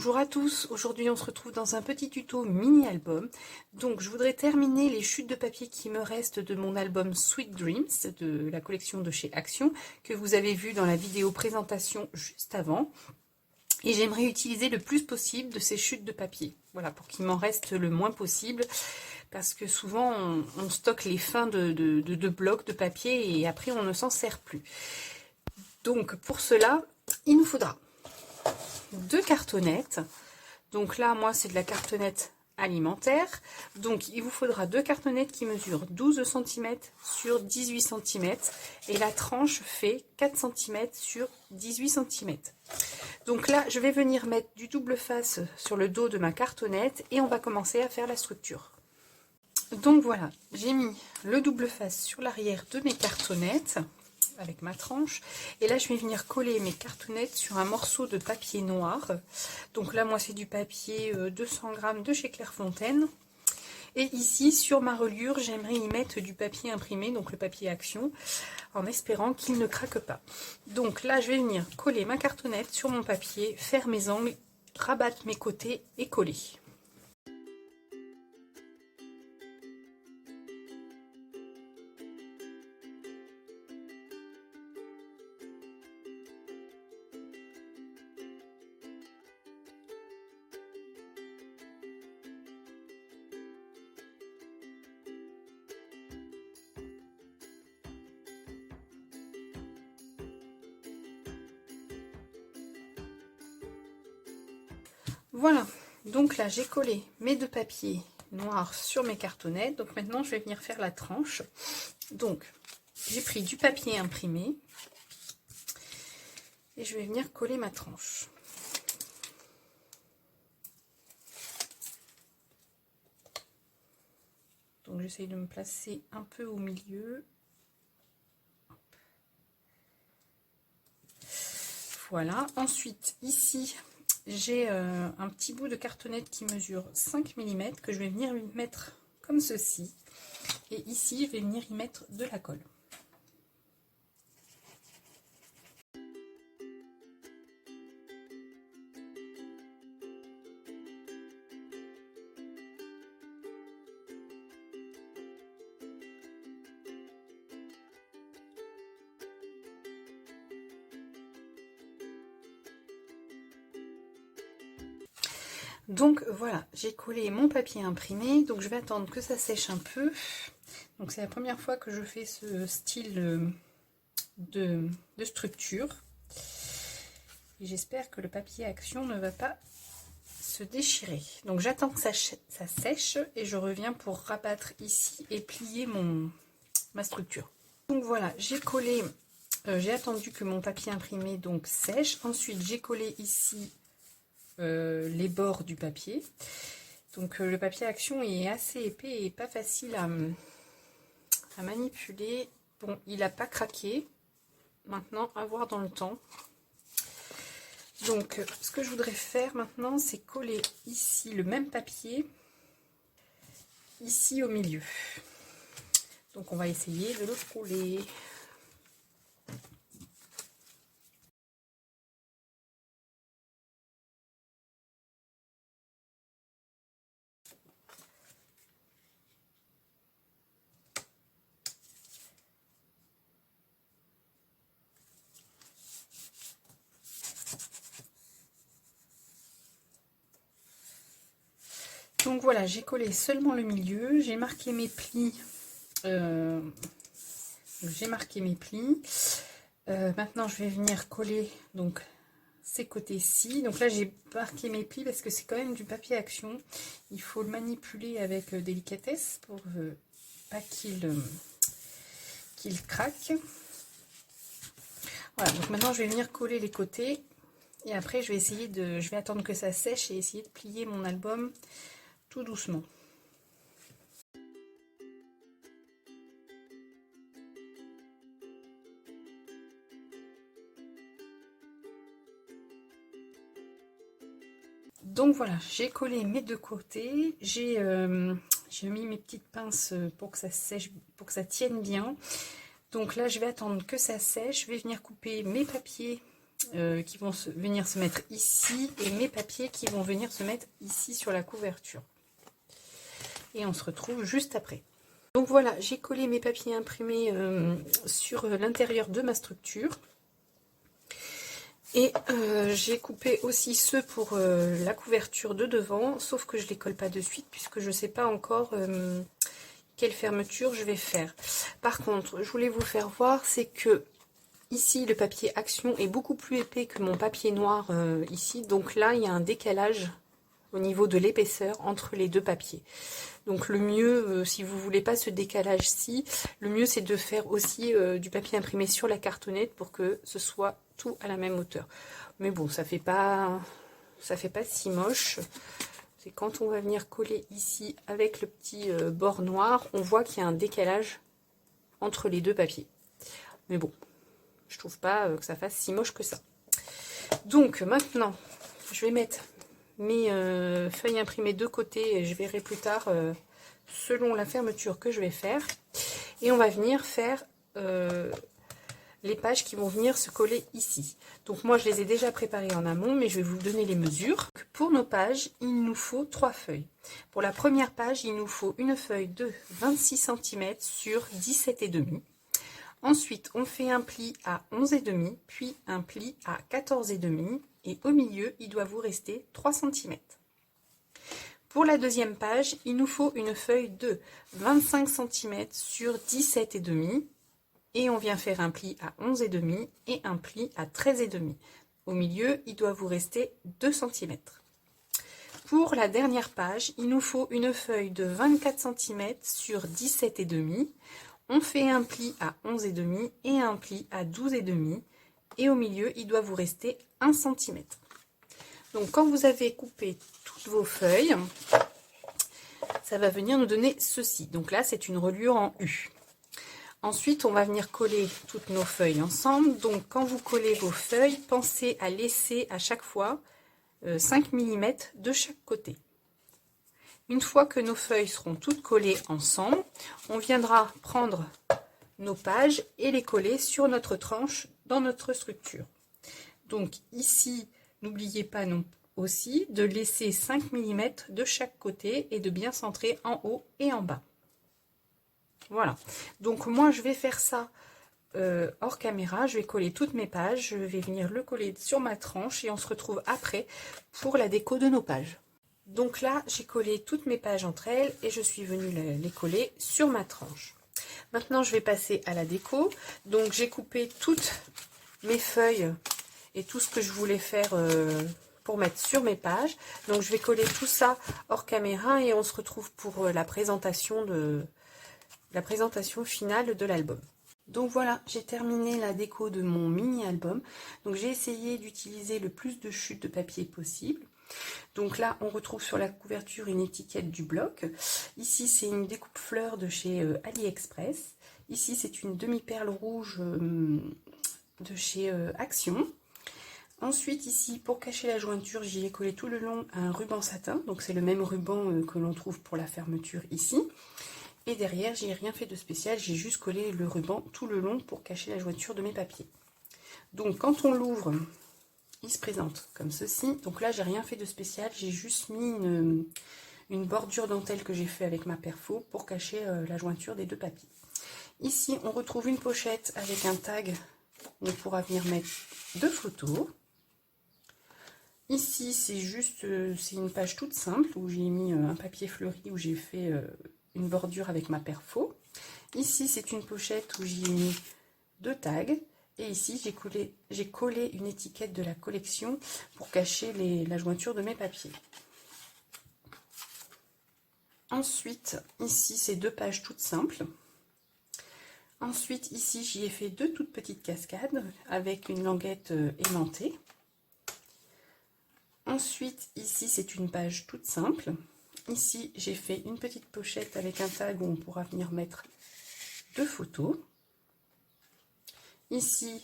Bonjour à tous, aujourd'hui on se retrouve dans un petit tuto mini-album. Donc je voudrais terminer les chutes de papier qui me restent de mon album Sweet Dreams, de la collection de chez Action, que vous avez vu dans la vidéo présentation juste avant. Et j'aimerais utiliser le plus possible de ces chutes de papier, voilà, pour qu'il m'en reste le moins possible, parce que souvent on stocke les fins de blocs de papier et après on ne s'en sert plus. Donc pour cela, il nous faudra 2 cartonnettes. Donc là, moi, c'est de la cartonnette alimentaire. Donc, il vous faudra 2 cartonnettes qui mesurent 12 cm sur 18 cm. Et la tranche fait 4 cm sur 18 cm. Donc là, je vais venir mettre du double face sur le dos de ma cartonnette et on va commencer à faire la structure. Donc voilà, j'ai mis le double face sur l'arrière de mes cartonnettes avec ma tranche, et là je vais venir coller mes cartonnettes sur un morceau de papier noir. Donc là moi c'est du papier 200 g de chez Clairefontaine, et ici sur ma reliure j'aimerais y mettre du papier imprimé, donc le papier Action, en espérant qu'il ne craque pas. Donc là je vais venir coller ma cartonnette sur mon papier, faire mes angles, rabattre mes côtés et coller. Voilà, donc là j'ai collé mes 2 papiers noirs sur mes cartonnettes. Donc maintenant je vais venir faire la tranche. Donc j'ai pris du papier imprimé et je vais venir coller ma tranche. Donc j'essaye de me placer un peu au milieu. Voilà, ensuite ici j'ai un petit bout de cartonnette qui mesure 5 mm que je vais venir lui mettre comme ceci. Et ici, je vais venir y mettre de la colle. Donc voilà, j'ai collé mon papier imprimé, donc je vais attendre que ça sèche un peu. Donc c'est la première fois que je fais ce style de structure. Et j'espère que le papier Action ne va pas se déchirer. Donc j'attends que ça sèche et je reviens pour rabattre ici et plier ma structure. Donc voilà, j'ai collé, j'ai attendu que mon papier imprimé donc sèche. Ensuite j'ai collé ici les bords du papier. Donc le papier Action est assez épais et pas facile à manipuler. Bon, il n'a pas craqué. Maintenant, à voir dans le temps. Donc ce que je voudrais faire maintenant, c'est coller ici le même papier ici au milieu. Donc on va essayer de le coller. Donc voilà, j'ai collé seulement le milieu, j'ai marqué mes plis. Maintenant je vais venir coller donc ces côtés-ci. Donc là j'ai marqué mes plis parce que c'est quand même du papier Action. Il faut le manipuler avec délicatesse pour pas qu'il craque. Voilà, donc maintenant je vais venir coller les côtés. Et après je vais attendre que ça sèche et essayer de plier mon album tout doucement. Donc voilà, j'ai collé mes 2 côtés, j'ai mis mes petites pinces pour que ça sèche, pour que ça tienne bien. Donc là je vais attendre que ça sèche, je vais venir couper mes papiers qui vont venir se mettre ici et mes papiers qui vont venir se mettre ici sur la couverture. Et on se retrouve juste après. Donc voilà, j'ai collé mes papiers imprimés sur l'intérieur de ma structure. Et j'ai coupé aussi ceux pour la couverture de devant, sauf que je ne les colle pas de suite puisque je ne sais pas encore quelle fermeture je vais faire. Par contre, je voulais vous faire voir, c'est que ici le papier Action est beaucoup plus épais que mon papier noir ici. Donc là, il y a un décalage au niveau de l'épaisseur entre les deux papiers. Donc le mieux, si vous voulez pas ce décalage-ci, le mieux c'est de faire aussi du papier imprimé sur la cartonnette pour que ce soit tout à la même hauteur. Mais bon, ça fait pas si moche. C'est quand on va venir coller ici avec le petit bord noir, on voit qu'il y a un décalage entre les deux papiers. Mais bon, je trouve pas que ça fasse si moche que ça. Donc maintenant, je vais mettre mes feuilles imprimées de côté et je verrai plus tard selon la fermeture que je vais faire. Et on va venir faire les pages qui vont venir se coller ici. Donc moi je les ai déjà préparées en amont, mais je vais vous donner les mesures. Pour nos pages, il nous faut 3 feuilles. Pour la première page, il nous faut une feuille de 26 cm sur 17,5. Ensuite, on fait un pli à 11,5, puis un pli à 14,5. Et au milieu, il doit vous rester 3 cm. Pour la deuxième page, il nous faut une feuille de 25 cm sur 17,5 et on vient faire un pli à 11,5 et un pli à 13,5. Au milieu, il doit vous rester 2 cm. Pour la dernière page, il nous faut une feuille de 24 cm sur 17,5. On fait un pli à 11,5 et un pli à 12,5. Et au milieu, il doit vous rester 1 cm. Donc quand vous avez coupé toutes vos feuilles, ça va venir nous donner ceci. Donc là, c'est une reliure en U. Ensuite, on va venir coller toutes nos feuilles ensemble. Donc quand vous collez vos feuilles, pensez à laisser à chaque fois 5 mm de chaque côté. Une fois que nos feuilles seront toutes collées ensemble, on viendra prendre nos pages et les coller sur notre tranche dans notre structure. Donc ici, n'oubliez pas non aussi de laisser 5 mm de chaque côté et de bien centrer en haut et en bas. Voilà, donc moi je vais faire ça hors caméra, je vais coller toutes mes pages, je vais venir le coller sur ma tranche et on se retrouve après pour la déco de nos pages. Donc là, j'ai collé toutes mes pages entre elles et je suis venue les coller sur ma tranche. Maintenant, je vais passer à la déco. Donc, j'ai coupé toutes mes feuilles et tout ce que je voulais faire pour mettre sur mes pages. Donc, je vais coller tout ça hors caméra et on se retrouve pour la présentation finale de l'album. Donc voilà, j'ai terminé la déco de mon mini album. Donc, j'ai essayé d'utiliser le plus de chutes de papier possible. Donc là, on retrouve sur la couverture une étiquette du bloc. Ici, c'est une découpe fleur de chez AliExpress. Ici, c'est une demi-perle rouge de chez Action. Ensuite, ici, pour cacher la jointure, j'y ai collé tout le long un ruban satin. Donc, c'est le même ruban que l'on trouve pour la fermeture ici. Et derrière, j'ai rien fait de spécial. J'ai juste collé le ruban tout le long pour cacher la jointure de mes papiers. Donc, quand on l'ouvre, il se présente comme ceci. Donc là, j'ai rien fait de spécial. J'ai juste mis une bordure dentelle que j'ai fait avec ma perfo pour cacher la jointure des deux papiers. Ici, on retrouve une pochette avec un tag. On pourra venir mettre 2 photos. Ici, c'est juste, c'est une page toute simple où j'ai mis un papier fleuri où j'ai fait une bordure avec ma perfo. Ici, c'est une pochette où j'ai mis 2 tags. Et ici, j'ai collé une étiquette de la collection pour cacher la jointure de mes papiers. Ensuite, ici, c'est 2 pages toutes simples. Ensuite, ici, j'y ai fait 2 toutes petites cascades avec une languette aimantée. Ensuite, ici, c'est une page toute simple. Ici, j'ai fait une petite pochette avec un tag où on pourra venir mettre 2 photos. Ici,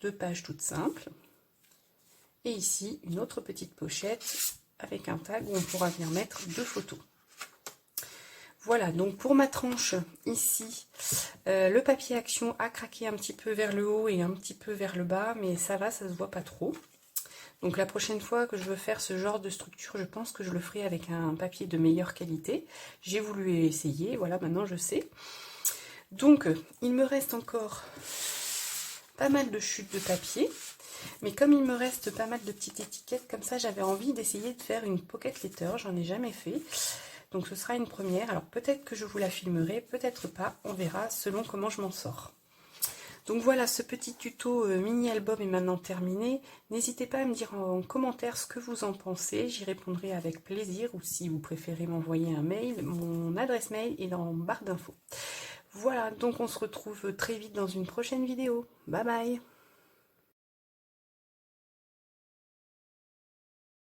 2 pages toutes simples. Et ici, une autre petite pochette avec un tag où on pourra venir mettre 2 photos. Voilà, donc pour ma tranche ici, le papier action a craqué un petit peu vers le haut et un petit peu vers le bas, mais ça va, ça se voit pas trop. Donc la prochaine fois que je veux faire ce genre de structure, je pense que je le ferai avec un papier de meilleure qualité. J'ai voulu essayer, voilà, maintenant je sais. Donc il me reste encore pas mal de chutes de papier. Mais comme il me reste pas mal de petites étiquettes comme ça, j'avais envie d'essayer de faire une pocket letter. J'en ai jamais fait. Donc ce sera une première. Alors peut-être que je vous la filmerai, peut-être pas. On verra selon comment je m'en sors. Donc voilà, ce petit tuto mini-album est maintenant terminé. N'hésitez pas à me dire en commentaire ce que vous en pensez. J'y répondrai avec plaisir. Ou si vous préférez m'envoyer un mail, mon adresse mail est dans barre d'infos. Voilà, donc on se retrouve très vite dans une prochaine vidéo. Bye bye!